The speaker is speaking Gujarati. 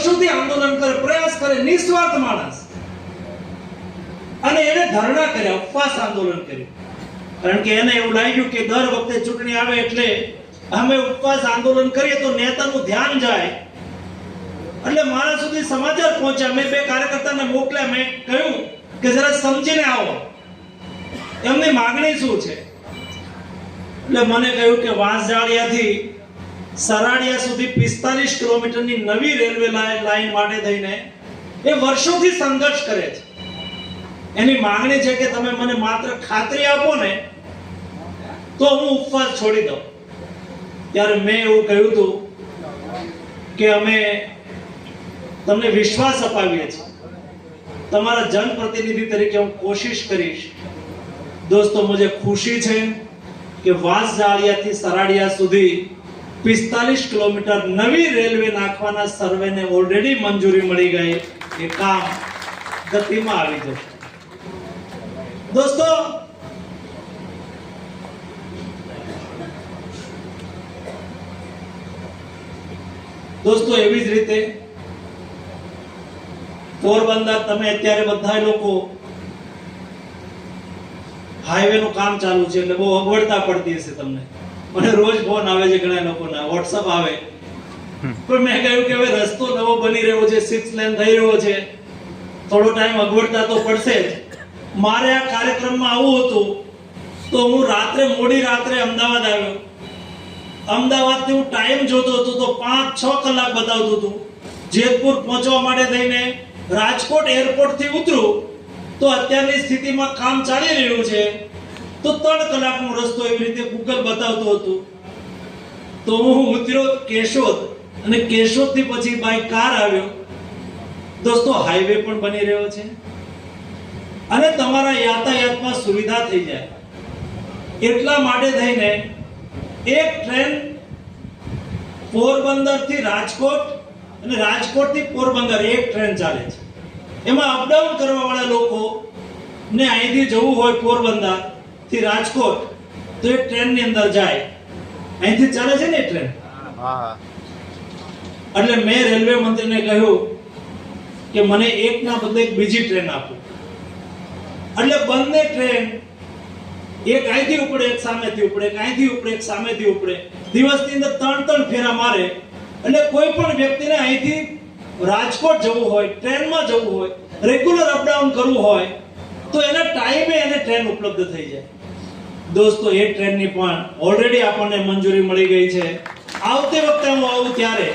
વર્ષોથી આંદોલન કરે, પ્રયાસ કરે, નિસ્વાર્થ માણસ, અને એને ધરણા કર્યા, ઉપવાસ આંદોલન કર્યું. કારણ કે એને એવું લાગ્યું કે દર વખતે ચૂંટણી આવે એટલે અમે ઉપવાસ આંદોલન કરીએ તો નેતાનું ધ્યાન જાય. એટલે મારા સુધી સમાચાર પહોંચ્યા. મેં 2 કાર્યકર્તાને મોકલ્યા. મેં કહ્યું કે જરા સમજીને આવો, એમની માંગણી શું છે. એટલે મને કહ્યું કે વાંસજાળિયાથી સરાડિયા સુધી 45 કિલોમીટરની નવી રેલવે લાઈન માટે થઈને એ વર્ષોથી સંઘર્ષ કરે છે. એની માંગણી છે કે તમે મને માત્ર ખાતરી આપો ને તો હું ઉપવાસ છોડી દઉં. ત્યારે મેં એવું કહ્યું હતું કે અમે તમને વિશ્વાસ અપાવીએ છીએ, તમારા જનપ્રતિનિધિ તરીકે હું કોશિશ કરીશ. દોસ્તો, મુझे खुशी છે કે વાંસજાળિયાથી સરાડિયા સુધી 45 કિલોમીટર નવી રેલવે નાખવાના સર્વેને ઓલરેડી મંજૂરી મળી ગઈ. એ કામ ગતિમાં આવી જશે. દોસ્તો, એવી જ રીતે પોરબંદર, તમે અત્યારે બધા લોકો હાઈવે નું કામ ચાલુ છે એટલે બહુ અગવડતા પડતી હશે તમને. મને રોજ ફોન આવે છે, ઘણા લોકોના વોટ્સઅપ આવે. પણ મેં કહ્યું કે હવે રસ્તો નવો બની રહ્યો છે, 6 લેન થઈ રહ્યો છે, થોડો ટાઈમ અગવડતા તો પડશે જ. મારે આ કાર્યક્રમમાં આવવું હતું તો હું મોડી રાત્રે અમદાવાદ આવ્યો. અમદાવાદથી હું ટાઈમ જોતો હતો તો 5-6 કલાક બતાવતું હતું. જેતપુર પહોંચવા માટે થઈને રાજકોટ એરપોર્ટ થી ઉતરું તો અત્યારની સ્થિતિમાં કામ ચાલી રહ્યું છે તો 3 કલાકનો રસ્તો એવી રીતે ગૂગલ બતાવતું હતું. તો હું ઉતર્યો કેશોદ, અને કેશોદ થી પછી બાય કાર આવ્યો. દોસ્તો, હાઈવે પણ બની રહ્યો છે અને તમારા યાતાયાતમાં સુવિધા થઈ જાય એટલા માટે થઈને એક ટ્રેન પોરબંદર થી રાજકોટ અને રાજકોટ થી પોરબંદર એક ટ્રેન ચાલે છે. એમાં અપડાઉન કરવા વાળા લોકો ને અહીંથી જવું હોય પોરબંદર થી રાજકોટ તો એક ટ્રેન ની અંદર જાય. અહીંથી ચાલે છે ને ટ્રેન. એટલે મેં રેલવે મંત્રીને કહ્યું કે મને એકના બદલે એક બીજી ટ્રેન આપો. એટલે બંને ટ્રેન એક અહીંથી ઉપડે, એક સામેથી ઉપડે, એક અહીંથી ઉપડે, એક સામેથી ઉપડે. દિવસની અંદર 3 ફેરા મારે. એટલે કોઈ પણ વ્યક્તિને અહીંથી રાજકોટ જવું હોય, ટ્રેનમાં જવું હોય, રેગ્યુલર અપડાઉન કરવું હોય તો એના ટાઈમે એને ટ્રેન ઉપલબ્ધ થઈ જાય. દોસ્તો, એ ટ્રેનની પણ ઓલરેડી આપણને મંજૂરી મળી ગઈ છે. આવતી વખતે હું આવું ત્યારે